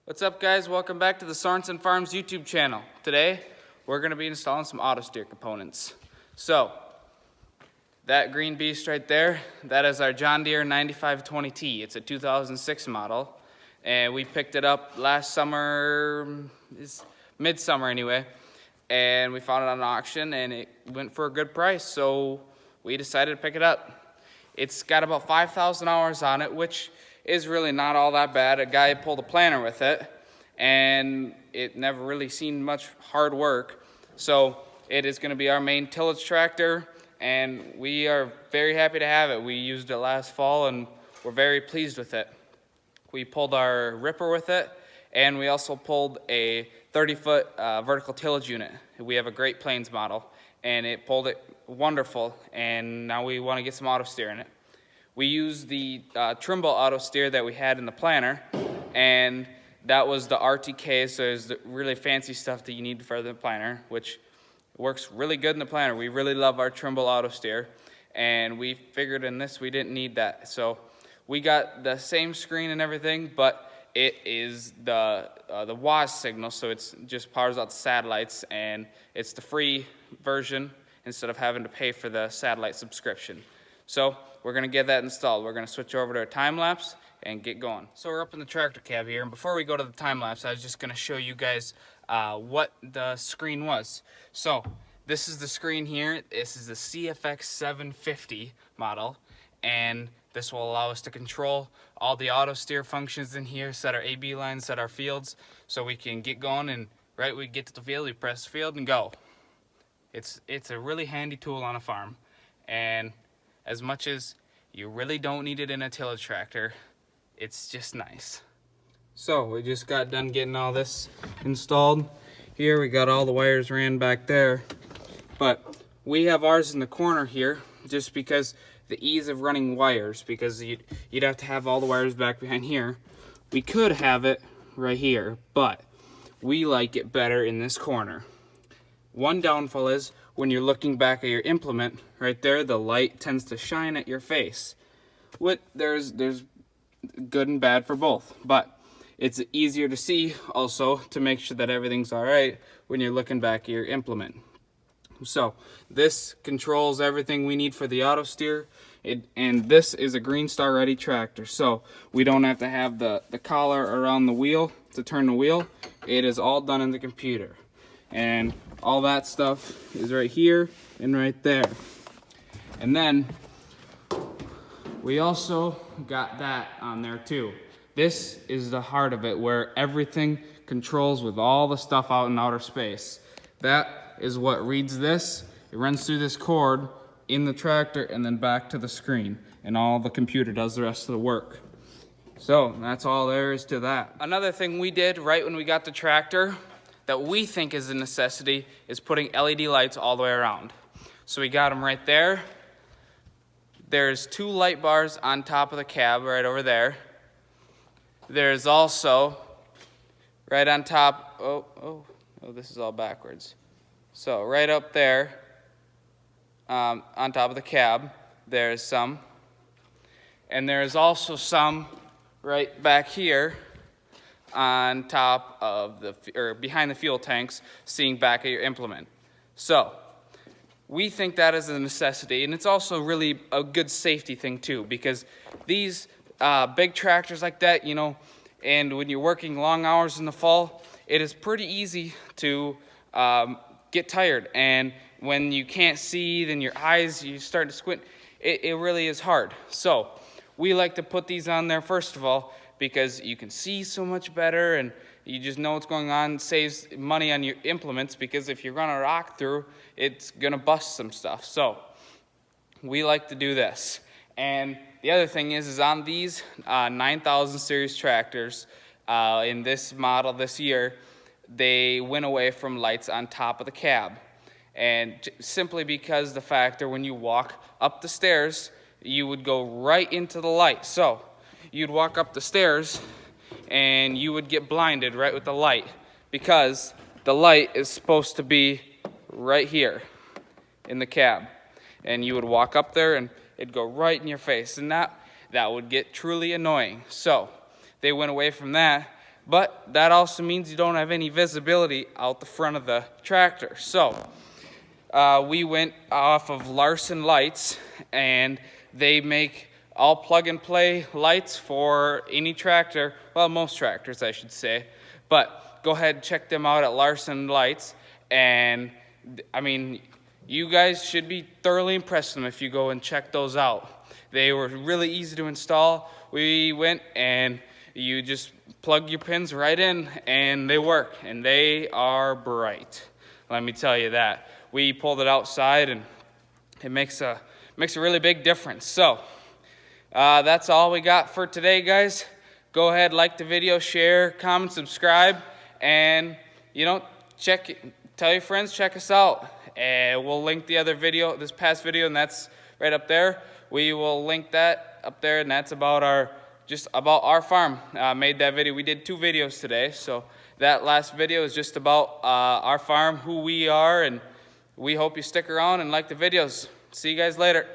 What's up, guys? Welcome back to the Sorensen Farms YouTube channel. Today we're going to be installing some auto steer components. So that green beast right there, that is our John Deere 9520T. It's a 2006 model, and we picked it up last summer, midsummer anyway, and we found it on auction and it went for a good price, so we decided to pick it up. It's got about 5,000 hours on it, which is really not all that bad. A guy pulled a planter with it, and it never really seen much hard work. So it is going to be our main tillage tractor, and we are very happy to have it. We used it last fall, and we're very pleased with it. We pulled our ripper with it, and we also pulled a 30-foot vertical tillage unit. We have a Great Plains model, and it pulled it wonderful, and now we want to get some auto steer in it. We used the Trimble auto steer that we had in the planter, and that was the RTK, so it's the really fancy stuff that you need for the planter, which works really good in the planter. We really love our Trimble auto steer, and we figured in this we didn't need that. So we got the same screen and everything, but it is the WAS signal, so it's just powers out the satellites, and it's the free version instead of having to pay for the satellite subscription. So we're going to get that installed. We're going to switch over to a time-lapse and get going. So we're up in the tractor cab here, and before we go to the time-lapse, I was just going to show you guys what the screen was. So this is the screen here. This is the CFX 750 model, and this will allow us to control all the auto steer functions in here, set our AB lines, set our fields, so we can get going, and right we get to the field, we press field and go. It's a really handy tool on a farm, and as much as you really don't need it in a tillage tractor, it's just nice. So we just got done getting all this installed. Here we got all the wires ran back there, but we have ours in the corner here just because the ease of running wires, because you'd have to have all the wires back behind here. We could have it right here, but we like it better in this corner. One downfall is when you're looking back at your implement, right there, the light tends to shine at your face. There's good and bad for both, but it's easier to see also to make sure that everything's all right when you're looking back at your implement. So this controls everything we need for the auto steer, and this is a Green Star ready tractor, so we don't have to have the collar around the wheel to turn the wheel. It is all done in the computer, and all that stuff is right here and right there. And then we also got that on there too. This is the heart of it, where everything controls with all the stuff out in outer space. That is what reads this. It runs through this cord in the tractor and then back to the screen, and all the computer does the rest of the work. So that's all there is to that. Another thing we did right when we got the tractor that we think is a necessity is putting LED lights all the way around. So we got them right there. There's 2 light bars on top of the cab right over there. There's also right on top, oh, this is all backwards. So right up there on top of the cab, there's some. And there's also some right back here on top of behind the fuel tanks, seeing back at your implement. So we think that is a necessity, and it's also really a good safety thing too, because these big tractors like that, and when you're working long hours in the fall, it is pretty easy to get tired, and when you can't see, then your eyes, you start to squint. It really is hard. So we like to put these on there first of all, because you can see so much better, and you just know what's going on. It saves money on your implements, because if you run a rock through, it's gonna bust some stuff. So we like to do this. And the other thing is on these 9000 series tractors in this model this year, they went away from lights on top of the cab, and simply because the factor when you walk up the stairs, you would go right into the light. So you'd walk up the stairs and you would get blinded right with the light, because the light is supposed to be right here in the cab, and you would walk up there and it'd go right in your face, and that would get truly annoying. So they went away from that, but that also means you don't have any visibility out the front of the tractor. So we went off of Larson lights, and they make all plug-and-play lights for any tractor, well, most tractors I should say, but go ahead and check them out at Larson Lights, and I mean, you guys should be thoroughly impressed with them if you go and check those out. They were really easy to install. We went and you just plug your pins right in and they work, and they are bright. Let me tell you that. We pulled it outside and it makes a really big difference. So that's all we got for today, guys. Go ahead, like the video, share, comment, subscribe, and tell your friends, check us out. We'll link the other video, this past video, and that's right up there. We will link that up there, and that's about our farm. Made that video. We did 2 videos today, so that last video is just about our farm, who we are, and we hope you stick around and like the videos. See you guys later.